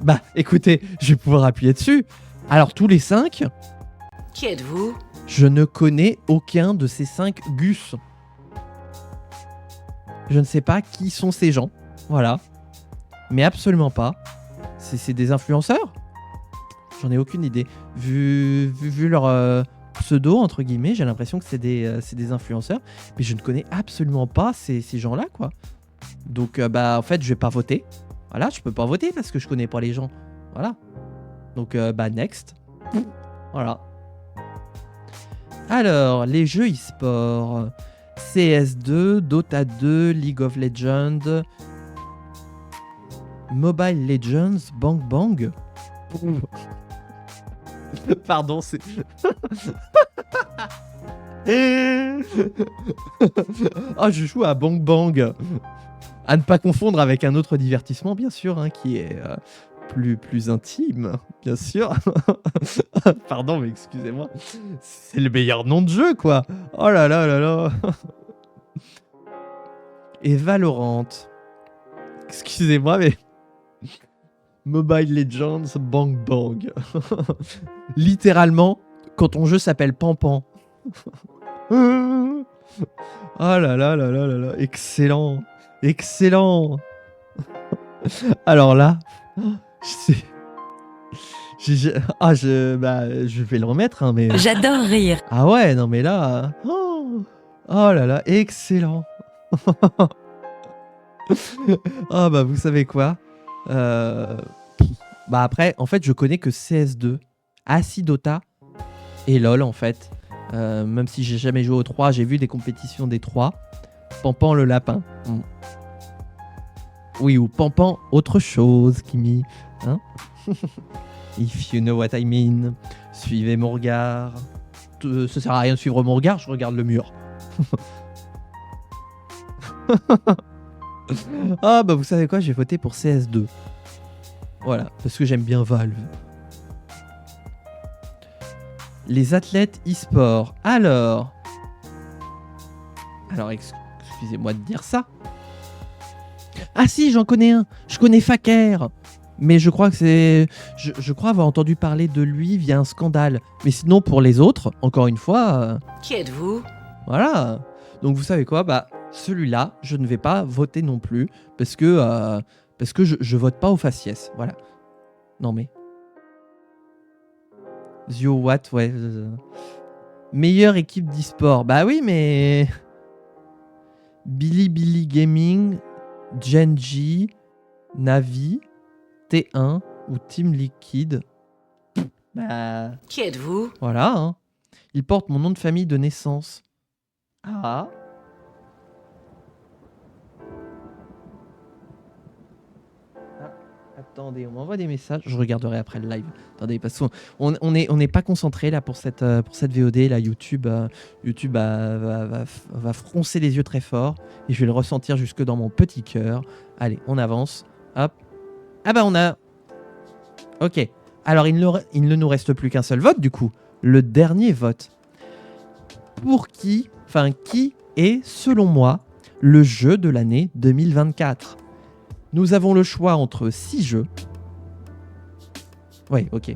Bah, écoutez, je vais pouvoir appuyer dessus. Alors, tous les 5... Qui êtes-vous? Je ne connais aucun de ces 5 Gus. Je ne sais pas qui sont ces gens. Voilà. mais absolument pas. C'est des influenceurs? J'en ai aucune idée. Vu leur pseudo, entre guillemets, j'ai l'impression que c'est des influenceurs, mais je ne connais absolument pas ces gens-là, quoi. Donc, en fait, je vais pas voter. Voilà, je peux pas voter parce que je connais pas les gens. Voilà. Donc, next. Voilà. Alors, les jeux e-sport. CS2, Dota 2, League of Legends, Mobile Legends, Bang Bang. Pardon, c'est... Oh, je joue à Bang Bang. À ne pas confondre avec un autre divertissement, bien sûr, hein, qui est plus intime, bien sûr. Pardon, mais excusez-moi. C'est le meilleur nom de jeu, quoi. Oh là là là là. Et Valorant. Excusez-moi, mais... Mobile Legends Bang Bang. Littéralement, quand ton jeu s'appelle Pampan. Oh là là là là là là. Excellent. Excellent. Alors là... je vais le remettre, hein, mais... J'adore rire. Ah ouais, non mais là... Oh là là, excellent. Ah bah vous savez quoi, après, en fait, je connais que CS2, Assis Dota et LoL, en fait. Même si j'ai jamais joué aux 3, j'ai vu des compétitions des 3. Pampan le lapin. Oui, ou Pampan autre chose, Kimi. Hein? If you know what I mean. Suivez mon regard. Ça sert à rien de suivre mon regard, je regarde le mur. Ah bah vous savez quoi, j'ai voté pour CS2. Voilà, parce que j'aime bien Valve. Les athlètes e-sport. Alors, excusez-moi de dire ça. Ah si, j'en connais un. Je connais Faker. Mais je crois que c'est... Je crois avoir entendu parler de lui via un scandale. Mais sinon, pour les autres, encore une fois... Qui êtes-vous? Voilà. Donc vous savez quoi, celui-là, je ne vais pas voter non plus. Parce que je vote pas au faciès. Voilà. Non mais... Zio Watt, ouais. Meilleure équipe d'e-sport. Bah oui, mais... Billy Gaming, Genji, Navi, T1 ou Team Liquid. Bah... Qui êtes-vous? Voilà, hein. Il porte mon nom de famille de naissance. Ah. Attendez, on m'envoie des messages. Je regarderai après le live. Attendez, parce qu'on n'est pas concentré là pour cette VOD. Là, YouTube va froncer les yeux très fort. Et je vais le ressentir jusque dans mon petit cœur. Allez, on avance. Hop. Ah bah on a... Ok. Alors, il ne nous reste plus qu'un seul vote, du coup. Le dernier vote. Pour qui est, selon moi, le jeu de l'année 2024 ? Nous avons le choix entre 6 jeux. Oui, ok.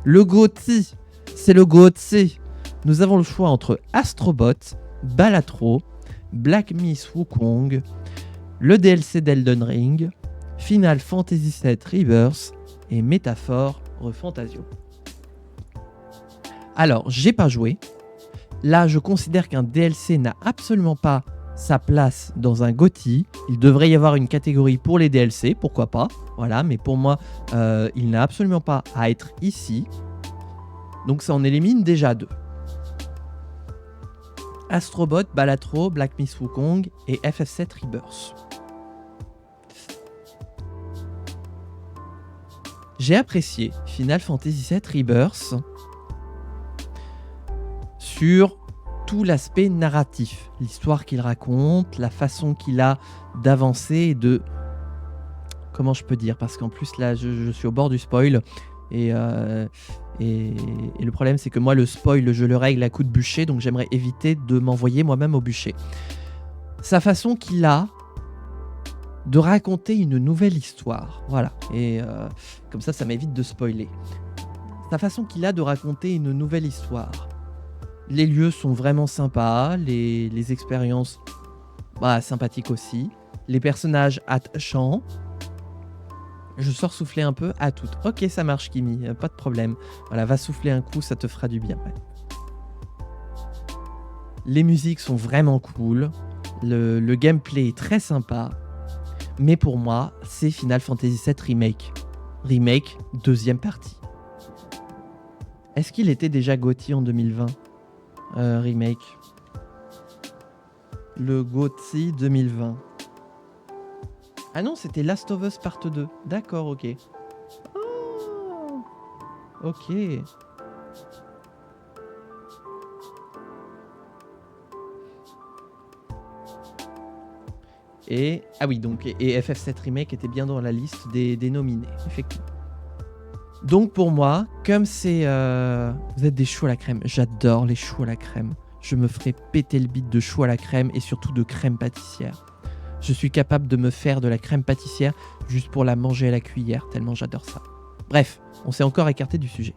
Le GOTY, c'est le GOTY. Nous avons le choix entre Astrobot, Balatro, Black Myth Wukong, le DLC d'Elden Ring, Final Fantasy VII Rebirth et Métaphore Refantasio. Alors, j'ai pas joué. Là, je considère qu'un DLC n'a absolument pas sa place dans un GOTY. Il devrait y avoir une catégorie pour les DLC, pourquoi pas. Voilà, mais pour moi, il n'a absolument pas à être ici. Donc ça en élimine déjà 2. Astrobot, Balatro, Black Myth Wukong et FF7 Rebirth. J'ai apprécié Final Fantasy VII Rebirth sur tout l'aspect narratif, l'histoire qu'il raconte, la façon qu'il a d'avancer et de... Comment je peux dire ? Parce qu'en plus là, je suis au bord du spoil et le problème c'est que moi le spoil, je le règle à coup de bûcher, donc j'aimerais éviter de m'envoyer moi-même au bûcher. Sa façon qu'il a de raconter une nouvelle histoire, voilà, et comme ça m'évite de spoiler. Sa façon qu'il a de raconter une nouvelle histoire. Les lieux sont vraiment sympas, les expériences sympathiques aussi, les personnages attachants. Je sors souffler un peu à toutes. Ok, ça marche, Kimi, pas de problème. Voilà, va souffler un coup, ça te fera du bien. Ouais. Les musiques sont vraiment cool. Le gameplay est très sympa. Mais pour moi, c'est Final Fantasy VII Remake. Remake, deuxième partie. Est-ce qu'il était déjà GOTY en 2020 Remake. Le GOTY 2020. Ah non, c'était Last of Us Part 2. D'accord, ok. Oh, ok. Et ah oui, donc et FF7 Remake était bien dans la liste des nominés, effectivement. Donc pour moi, comme c'est vous êtes des choux à la crème, j'adore les choux à la crème. Je me ferai péter le bide de choux à la crème et surtout de crème pâtissière. Je suis capable de me faire de la crème pâtissière juste pour la manger à la cuillère, tellement j'adore ça. Bref, on s'est encore écarté du sujet.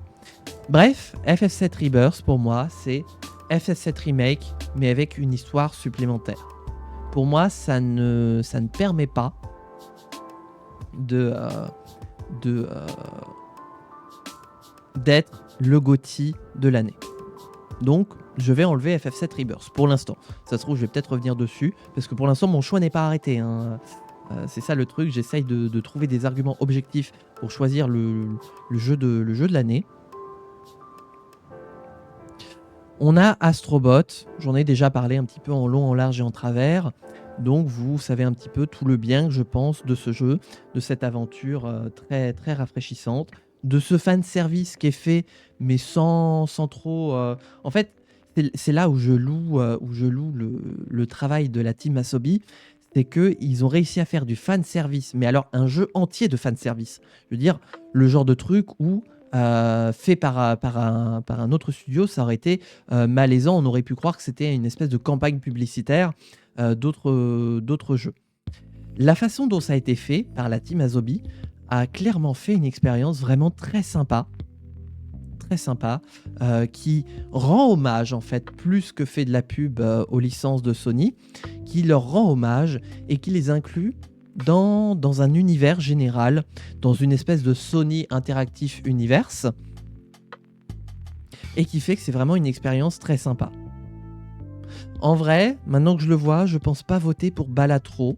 Bref, FF7 Rebirth pour moi, c'est FF7 Remake, mais avec une histoire supplémentaire. Pour moi, ça ne permet pas d'être le GOTY de l'année. Donc, je vais enlever FF7 Rebirth pour l'instant. Ça se trouve, je vais peut-être revenir dessus, parce que pour l'instant, mon choix n'est pas arrêté. Hein. C'est ça le truc, j'essaye de trouver des arguments objectifs pour choisir le jeu de l'année. On a Astrobot, j'en ai déjà parlé un petit peu en long, en large et en travers. Donc vous savez un petit peu tout le bien que je pense de ce jeu, de cette aventure très, très rafraîchissante, de ce fan service qui est fait, mais sans trop... En fait, c'est là où je loue le travail de la team Asobi, c'est qu'ils ont réussi à faire du fan service, mais alors un jeu entier de fan service. Je veux dire, le genre de truc où... fait par un autre studio, ça aurait été malaisant. On aurait pu croire que c'était une espèce de campagne publicitaire d'autres jeux. La façon dont ça a été fait par la team Asobi a clairement fait une expérience vraiment très sympa, qui rend hommage en fait, plus que fait de la pub aux licences de Sony, qui leur rend hommage et qui les inclut dans un univers général, dans une espèce de Sony Interactive Universe, et qui fait que c'est vraiment une expérience très sympa. En vrai, maintenant que je le vois, je pense pas voter pour Balatro.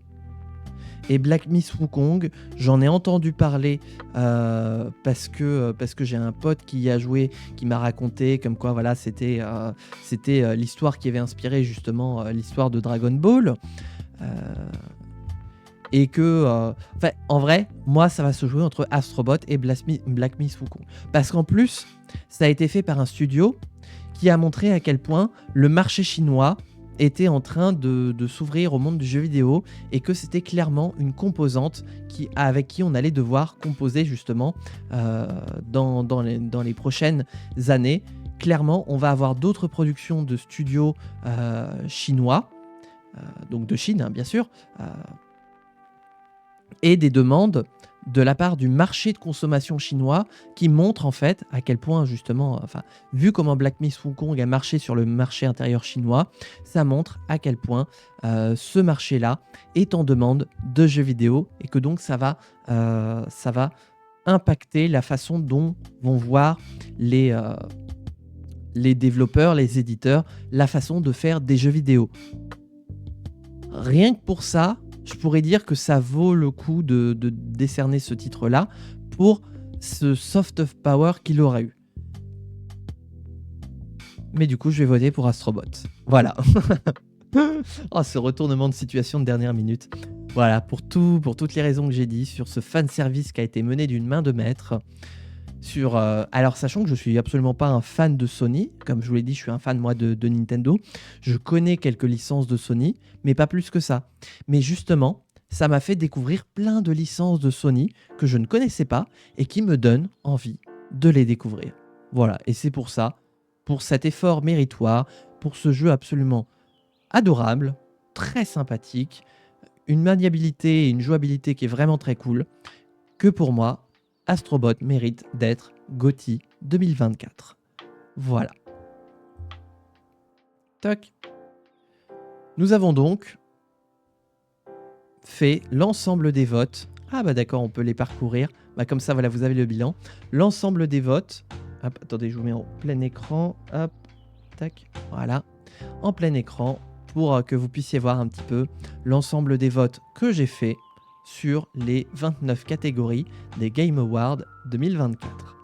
Et Black Myth Wukong, j'en ai entendu parler parce que j'ai un pote qui y a joué, qui m'a raconté comme quoi voilà, c'était l'histoire qui avait inspiré justement l'histoire de Dragon Ball. Et que, en vrai, moi, ça va se jouer entre Astrobot et Black Myth Wukong. Parce qu'en plus, ça a été fait par un studio qui a montré à quel point le marché chinois était en train de s'ouvrir au monde du jeu vidéo et que c'était clairement une composante avec qui on allait devoir composer justement dans les prochaines années. Clairement, on va avoir d'autres productions de studios chinois, donc de Chine, hein, bien sûr, et des demandes de la part du marché de consommation chinois qui montrent en fait à quel point justement, vu comment Black Myth Wukong a marché sur le marché intérieur chinois, ça montre à quel point ce marché-là est en demande de jeux vidéo et que donc ça va impacter la façon dont vont voir les développeurs, les éditeurs, la façon de faire des jeux vidéo. Rien que pour ça, je pourrais dire que ça vaut le coup de décerner ce titre-là pour ce soft power qu'il aura eu. Mais du coup, je vais voter pour Astrobot. Voilà. Oh, ce retournement de situation de dernière minute. Voilà, pour toutes les raisons que j'ai dit, sur ce fanservice qui a été mené d'une main de maître. Alors, sachant que je suis absolument pas un fan de Sony, comme je vous l'ai dit, je suis un fan moi de Nintendo. Je connais quelques licences de Sony, mais pas plus que ça. Mais justement, ça m'a fait découvrir plein de licences de Sony que je ne connaissais pas et qui me donnent envie de les découvrir. Voilà, et c'est pour ça, pour cet effort méritoire, pour ce jeu absolument adorable, très sympathique, une maniabilité et une jouabilité qui est vraiment très cool, que pour moi, Astrobot mérite d'être GOTY 2024. Voilà. Toc. Nous avons donc fait l'ensemble des votes Ah bah d'accord, on peut les parcourir. Bah comme ça, voilà, vous avez le bilan. L'ensemble des votes. Hop, attendez, je vous mets en plein écran. Hop, tac, voilà. En plein écran pour que vous puissiez voir un petit peu l'ensemble des votes que j'ai fait sur les 29 catégories des Game Awards 2024.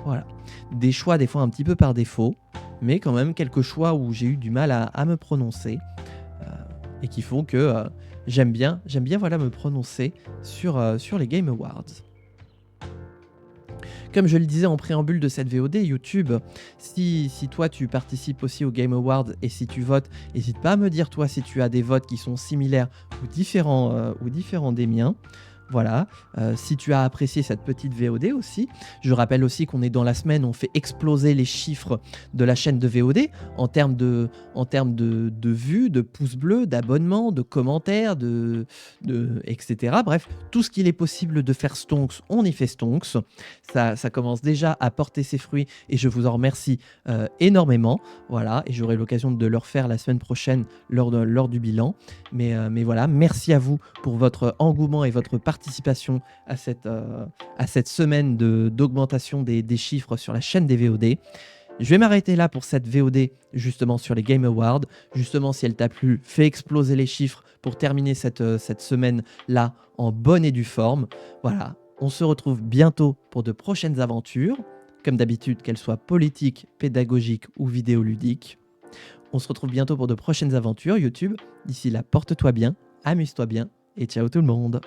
Voilà. Des choix des fois un petit peu par défaut, mais quand même quelques choix où j'ai eu du mal à me prononcer et qui font que j'aime bien voilà, me prononcer sur les Game Awards. Comme je le disais en préambule de cette VOD, YouTube, si toi tu participes aussi aux Game Awards et si tu votes, n'hésite pas à me dire toi si tu as des votes qui sont similaires ou différents des miens. Voilà, si tu as apprécié cette petite VOD aussi, je rappelle aussi qu'on est dans la semaine, on fait exploser les chiffres de la chaîne de VOD en termes de vues, de pouces bleus, d'abonnements, de commentaires, etc. Bref, tout ce qu'il est possible de faire stonks, on y fait stonks. Ça commence déjà à porter ses fruits et je vous en remercie énormément. Voilà, et j'aurai l'occasion de le refaire la semaine prochaine lors du bilan. Mais voilà, merci à vous pour votre engouement et votre participation à cette semaine d'augmentation des chiffres sur la chaîne des VOD. Je vais m'arrêter là pour cette VOD justement sur les Game Awards. Justement, si elle t'a plu, fais exploser les chiffres pour terminer cette semaine-là en bonne et due forme. Voilà, on se retrouve bientôt pour de prochaines aventures, comme d'habitude, qu'elles soient politiques, pédagogiques ou vidéoludiques. On se retrouve bientôt pour de prochaines aventures YouTube. D'ici là, porte-toi bien, amuse-toi bien et ciao tout le monde.